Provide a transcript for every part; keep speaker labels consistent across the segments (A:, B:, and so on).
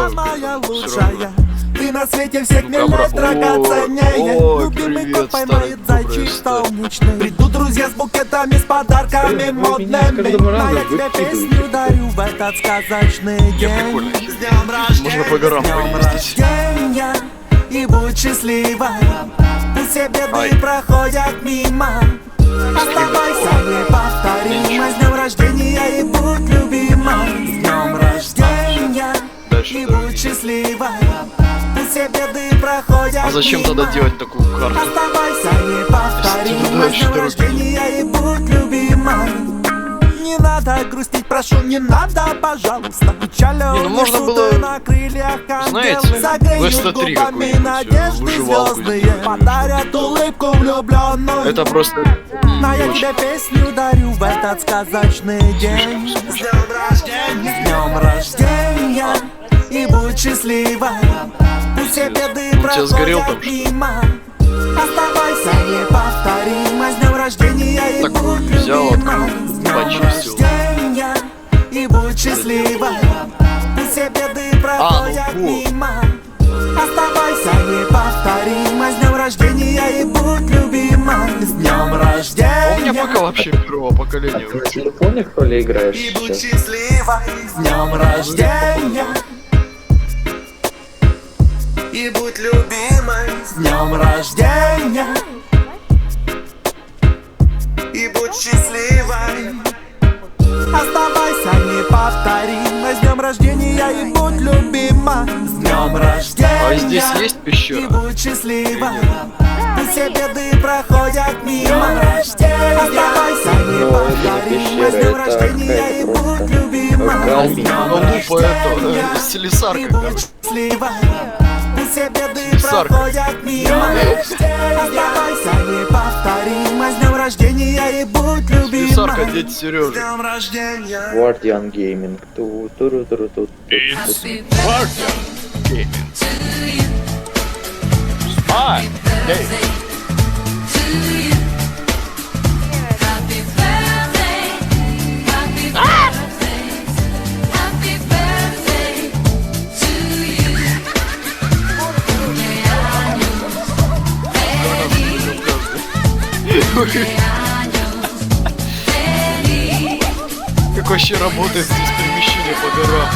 A: самая лучшая. Ты на свете всех милее, драгоценнее. Любимый кот поймает зайчик солнечный. Придут друзья с букетами, с подарками модными. А я тебе песню дарю в этот сказочный день. С днем рождения, с днем рождения, и будь счастлива. Пусть все беды проходят мимо. Оставайся неповторима. С днем рождения, и будь любима. С днем рождения, и будь счастлива. Пусть все беды проходят мимо.
B: А зачем тогда делать такую карту?
A: Оставайся неповторима. С днем рождения, и будь любима. Не надо грустить, прошу, не надо, пожалуйста. Печалью
B: можно было,
A: на крыльях ангелы.
B: знаете,
A: Согреют губами надежды звездные. Подарят улыбку влюбленную.
B: Это просто...
A: А я тебе песню дарю в этот сказочный день. С днем рождения, с днем рождения, и будь счастлива. Пусть все беды проходят мимо. Оставайся неповторима. С днем рождения, и будь любима. С днем рождения, и будь счастлива. Пусть все беды проходят мимо. Оставайся неповторима. С днем рождения, и будь любима. С днем рождения.
B: У меня пока вообще первого поколения.
C: На телефоне, что ли, играешь?
A: И будь счастлива. С днем рождения, и будь любимой. С днем рождения, и будь счастливой. Оставайся неповторимой. С днем рождения, и будь любима. С днем рождения,
B: А здесь есть пещера?
A: и будь счастлива. Пусть все беды проходят мимо. Оставайся неповторимой. С днем рождения, и будь любима. С днем рождения,
B: Селисарка,
A: и будь счастлива. Пусть все беды проходят мимо. Оставайся неповторима. С днем рождения, и будь любима.
B: Селисарка, дядя
A: С
B: Сережа.
A: днем рождения.
C: Guardian Gaming. Ту-туру-туру-тут.
B: It's Guardian Gaming. А, как вообще работает здесь перемещение по горам?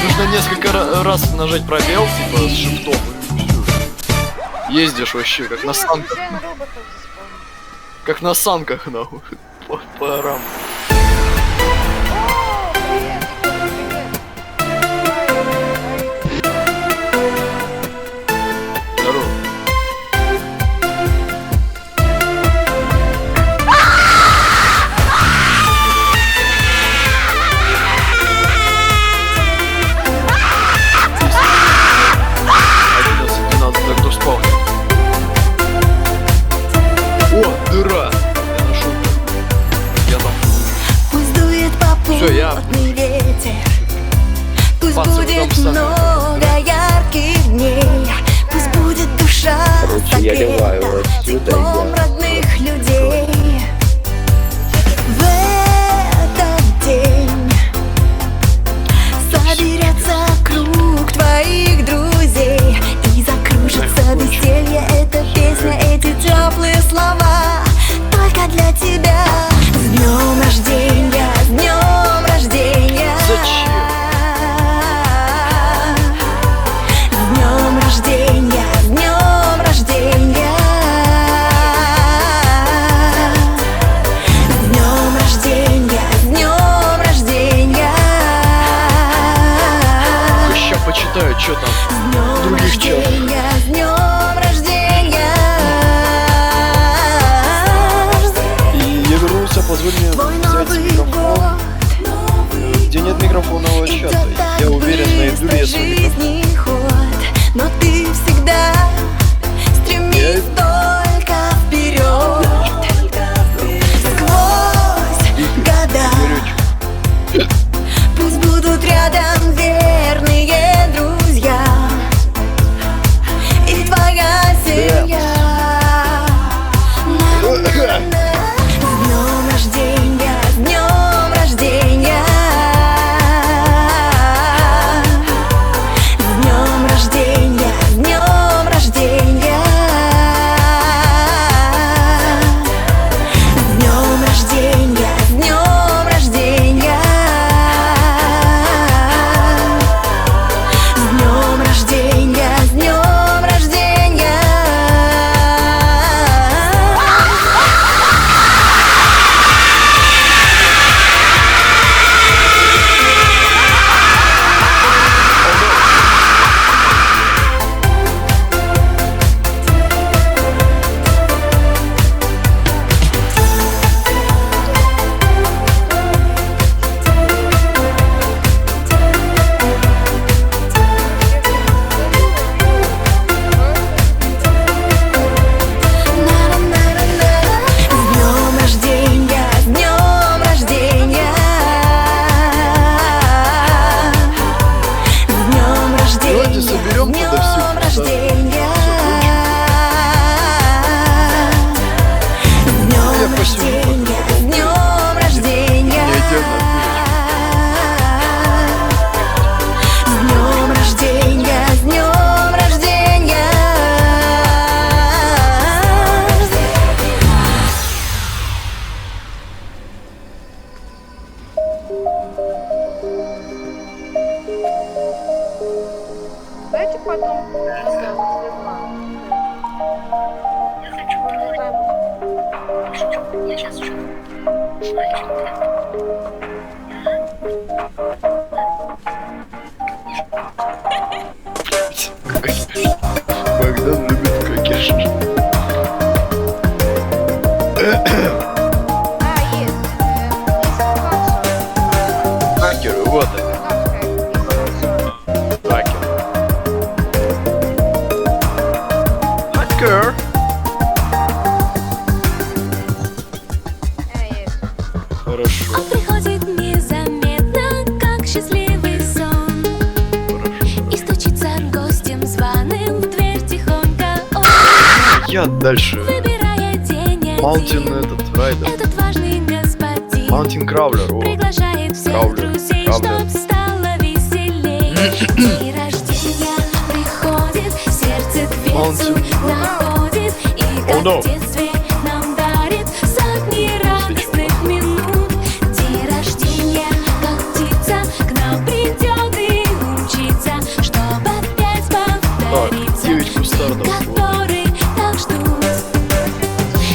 B: Нужно несколько раз нажать пробел, типа с шифтом. Ездишь вообще, как на санках. Как на санках, нахуй. По горам. Здорово. О, дыра! Я нашел. Я там.
D: Пусть дует попутный ветер. Пусть будет много ярких дней. Пусть будет душа согрета теплом родных людей. В этот день соберется круг твоих друзей и закружится веселье. Эта песня, эти теплые слова только для тебя. С днем рождения, с днем рождения.
B: Зачем?
D: С днем рождения, с днем рождения. С днем рождения, с днем рождения.
B: Сейчас почитаю, что там.
D: С днем
B: Других чат.
D: рождения, с днем рождения.
B: И я вернулся, позволь мне
D: Твой
B: взять
D: Новый
B: микрофон.
D: год.
B: Где нет микрофонного чата. Я уверен, найду я свой микрофон.
D: Жизни ход, но ты всегда стремись только вперед. Сквозь года пусть будут рядом верные друзья.
B: потом это, дела.
E: Я сейчас чую.
B: Богдан любит кокеш.
E: Есть. Есть
B: Хакеры, вот они. Хакер. Хакер.
E: Есть.
B: Хорошо.
D: Он приходит незаметно, как счастливый сон, и стучится гостем званым в дверь тихонько. Он,
B: Я дальше.
D: выбирая день
B: Маунтин
D: один,
B: этот райдер.
D: этот важный господин
B: Маунтин Краулер. О.
D: приглашает всех
B: Краулер,
D: друзей,
B: Краулер.
D: чтоб стало веселей. День рождения приходит, сердце дверцу
B: Маунтин.
D: находит, и
B: О,
D: как
B: no.
D: в детстве нам дарит сотни радостных минут. День рождения, как птица, к нам придет и умчится, чтоб опять повториться,
B: 9 кустардов.
D: который так ждут.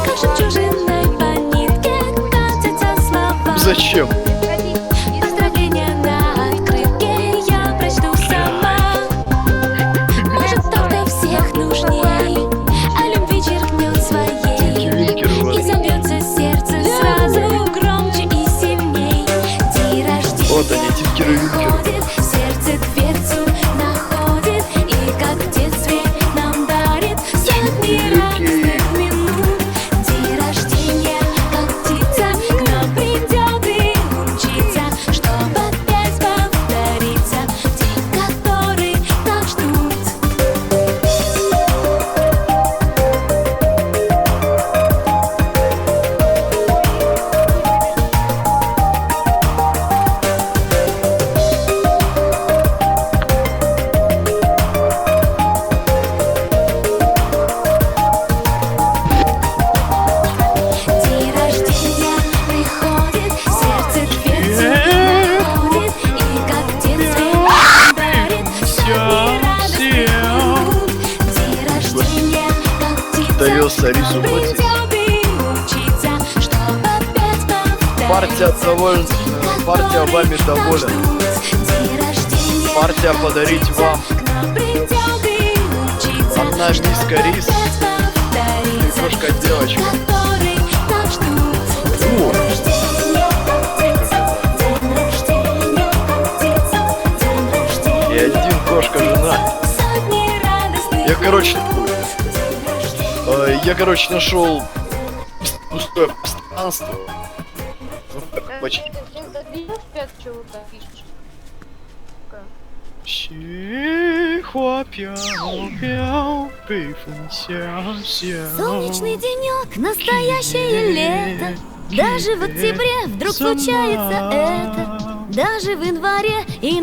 D: Как жемчужиной по нитке катятся слова.
B: Зачем?
D: Поздравления на открытке я прочту сама. Может, кто-то всех нужней, а любви черкнет своей,
B: Винкер, вот.
D: и забьется сердце сразу громче и сильней. День рождения
B: Вот они, Тинкер и Винкер.
D: приходит, сердце дверцу находит, и как в детстве нам дарит сотни радостных минут. День рождения, как птица, к нам придет и умчится, чтоб опять повториться, день, который так ждут. День рождения приходит, сердце дверцу находит, и как в детстве нам дарит сотни радостных минут. День рождения, как птица,
B: Даётся рису
D: придет и умчится, чтоб опять повториться.
B: Партия довольна. Партия вами довольна.
D: День рождения,
B: Партия подарить вам.
D: к нам придет и умчится,
B: Одна миска рис.
D: и
B: крошка девочка.
D: который так ждут.
B: О.
D: День рождения, как птица, день рождения, как птица, день рождения.
B: И один кошка жена.
D: Сотни радостных
B: Я, короче,
D: минут. День рождения.
B: нашел пустое пространство. Почти.
D: Солнечный денек, настоящее лето. Даже в октябре вдруг случается это. Даже в январе и на